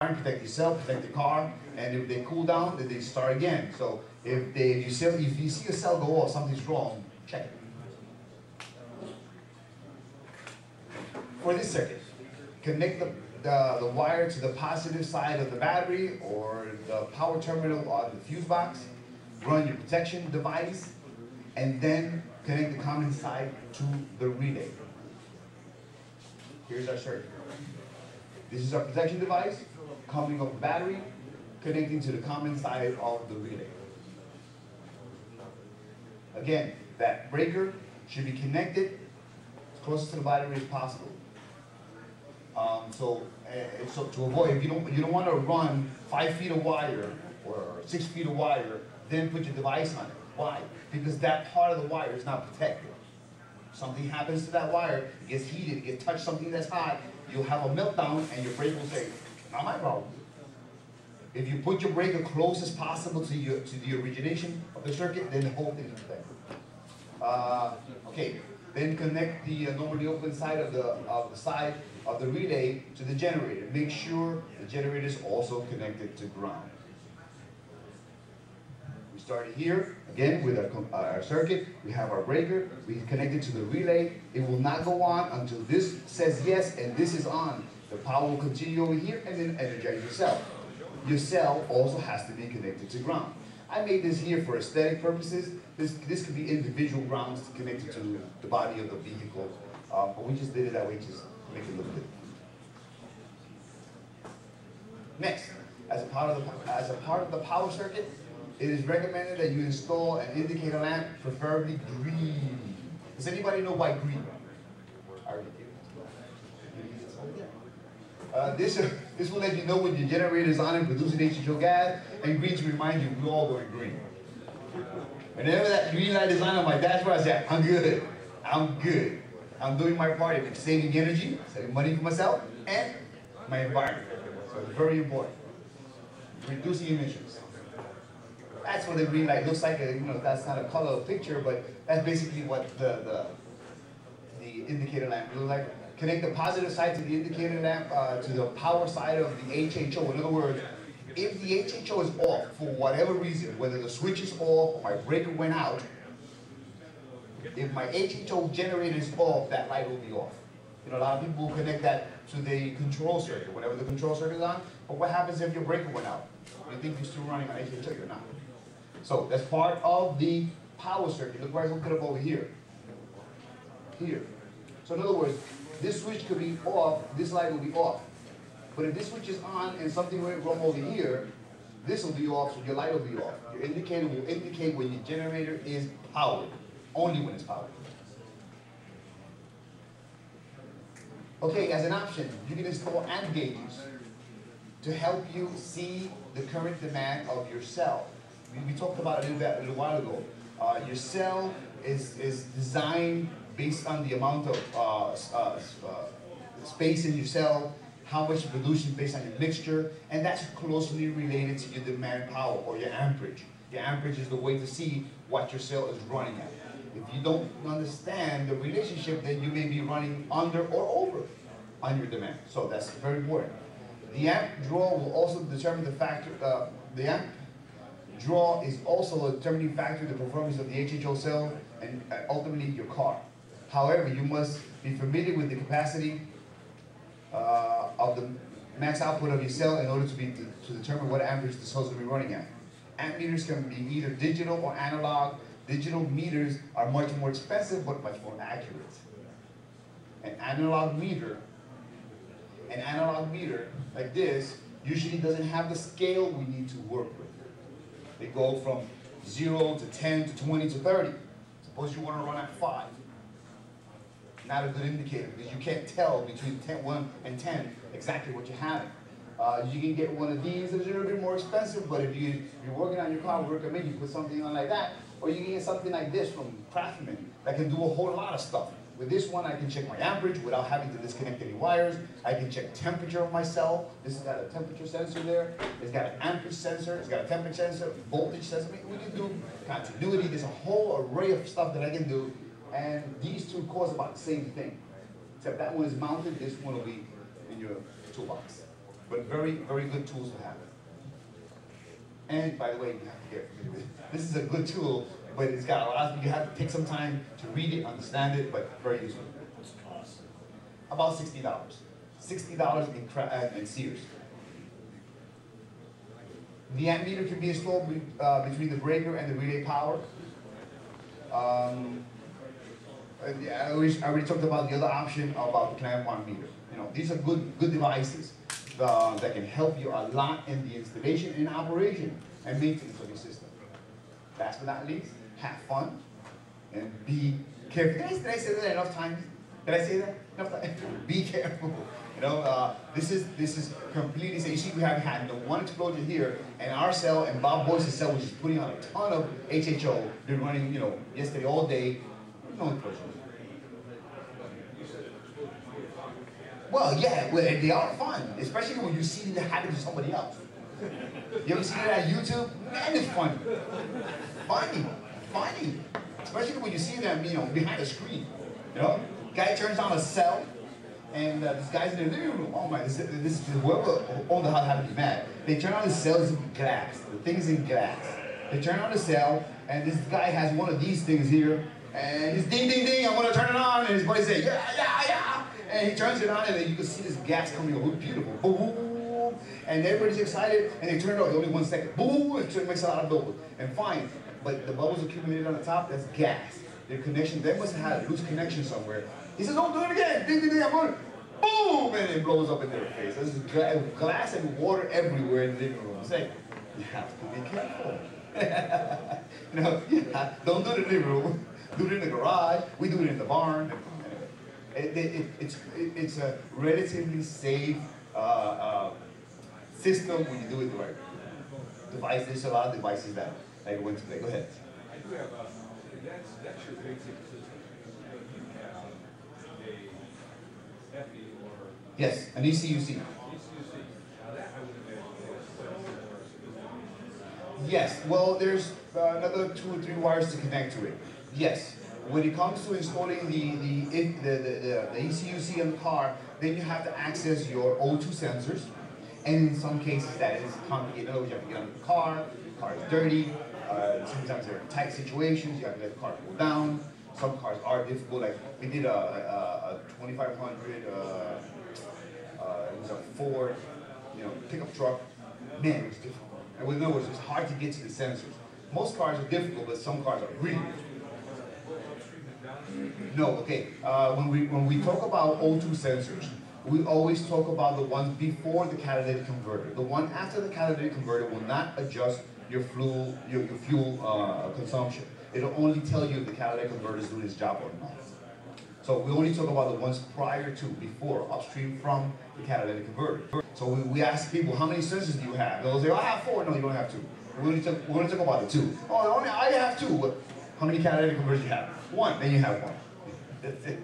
protect yourself, protect the car, and if they cool down, then they start again. So if you see a cell go off, something's wrong, check it. For this circuit, connect the wire to the positive side of the battery or the power terminal on the fuse box, run your protection device, and then connect the common side to the relay. Here's our circuit. This is our protection device, coming off the battery, connecting to the common side of the relay. Again, that breaker should be connected as close to the battery as possible. So to avoid, if you don't want to run 5 feet of wire or 6 feet of wire, then put your device on it. Why? Because that part of the wire is not protected. Something happens to that wire, it gets heated, it gets touched something that's hot, you'll have a meltdown and your breaker will say, not my problem. If you put your breaker close as possible to the origination of the circuit, then the whole thing is protected. Okay, then connect the normally open side of the relay to the generator. Make sure the generator is also connected to ground. We started here, again, with our circuit. We have our breaker. We connect it to the relay. It will not go on until this says yes and this is on. The power will continue over here and then energize your cell. Your cell also has to be connected to ground. I made this here for aesthetic purposes. This could be individual grounds connected to the body of the vehicle. But we just did it that way, just to make it look good. Next, as a part of the power circuit, it is recommended that you install an indicator lamp, preferably green. Does anybody know why green? I already do. This will let you know when your generator is on and producing H2O gas, and green to remind you we're all going green. Whenever that green light is on my dashboard, I say, I'm good. I'm good. I'm doing my part in saving energy, saving money for myself, and my environment. So it's very important. Reducing emissions. That's what the green light looks like. That's not a color picture, but that's basically what the indicator lamp looks like. Connect the positive side to the indicator lamp to the power side of the HHO. In other words, if the HHO is off for whatever reason, whether the switch is off or my breaker went out, if my HHO generator is off, that light will be off. A lot of people will connect that to the control circuit, whenever the control circuit is on. But what happens if your breaker went out? You think you're still running on HHO, you're not. So that's part of the power circuit. Look where I hooked it up over here. Here. So in other words, this switch could be off, this light will be off. But if this switch is on and something went wrong over here, this will be off, so your light will be off. Your indicator will indicate when your generator is powered, only when it's powered. Okay, as an option, you can install amp gauges to help you see the current demand of your cell. We talked about it a little while ago. Your cell is designed based on the amount of space in your cell, how much you produce based on your mixture, and that's closely related to your demand power or your amperage. Your amperage is the way to see what your cell is running at. If you don't understand the relationship, then you may be running under or over on your demand. So that's very important. The amp draw will also determine the factor. The amp draw is also a determining factor in the performance of the HHO cell and ultimately your car. However, you must be familiar with the capacity of the max output of your cell in order to determine what amperage the cell is going to be running at. Amp meters can be either digital or analog. Digital meters are much more expensive but much more accurate. An analog meter like this usually doesn't have the scale we need to work with. They go from 0 to 10 to 20 to 30. Suppose you want to run at 5. Not a good indicator because you can't tell between 1 and 10 exactly what you're having. You can get one of these that's a little bit more expensive, but if you're working on your car, we recommend you put something on like that, or you can get something like this from Craftsman that can do a whole lot of stuff. With this one, I can check my amperage without having to disconnect any wires. I can check temperature of my cell. This has got a temperature sensor there. It's got an amperage sensor. It's got a temperature sensor, voltage sensor. We can do continuity. There's a whole array of stuff that I can do. And these two cost about the same thing. Except that one is mounted, this one will be in your toolbox. but very, very good tools to have. And by the way, you have to get familiar with it. This is a good tool, but it's got a lot, you have to take some time to read it, understand it, but very useful. What's the cost? About $60. $60 in Sears. The ammeter can be installed between the breaker and the relay power. Yeah, I already talked about the other option about the clamp on meter. You know, these are good devices that can help you a lot in the installation and operation and maintenance of your system. Last but not least, have fun and be careful. Did I say that enough times? Did I say that enough times? Be careful. You know, this is completely safe. You see, we have had the one explosion here, and our cell and Bob Boyce's cell, which is putting out a ton of HHO. They're running, you know, yesterday all day. No explosion. Well, yeah, well, they are fun, especially when you see it happen to somebody else. You ever seen it on YouTube? Man, it's funny. Funny. Especially when you see them, you know, behind the screen. You know, guy turns on a cell, and this guy's in the living room. Oh my, this is whoever owned the house had to be mad. They turn on the cell, it's in glass. The thing's in glass. They turn on the cell, and this guy has one of these things here, and he's ding, ding, ding, I'm gonna turn it on, and his buddy says, yeah. And he turns it on, and then you can see this gas coming over, beautiful, boom, and everybody's excited, and they turn it off, only 1 second, boom, it makes a lot of bubbles, and fine, but the bubbles accumulated on the top, that's gas. Their connection, they must have had a loose connection somewhere. He says, don't do it again, ding, ding, ding, I'm going, boom, and it blows up in their face. There's glass and water everywhere in the living room. Say, you have to be careful. You know, yeah, don't do it in the living room. Do it in the garage. We do it in the barn. It's a relatively safe system when you do it the right way. Device, there's a lot of devices that go into play. Go ahead. I do have that's your basic system. You have a FE or yes, an ECUC. ECUC. Now that I would imagine is Yes, well, there's another 2 or 3 wires to connect to it. Yes, when it comes to installing the ECUC in the car, then you have to access your O2 sensors, and in some cases that is complicated. In other words, you have to get under the car is dirty, sometimes they're in tight situations, you have to let the car cool down. Some cars are difficult, like we did a 2500, it was a Ford, you know, pickup truck. Man, it was difficult. And in other words, it's hard to get to the sensors. Most cars are difficult, but some cars are really difficult. No, okay. When we talk about O2 sensors, we always talk about the ones before the catalytic converter. The one after the catalytic converter will not adjust your fuel consumption. It'll only tell you if the catalytic converter is doing its job or not. So we only talk about the ones prior to, before, upstream from the catalytic converter. So we ask people, how many sensors do you have? They'll say, oh, I have 4. No, you don't have 2. We're going to talk about the 2. Oh, I have 2. How many catalytic converters do you have? 1. Then you have 1. That's it.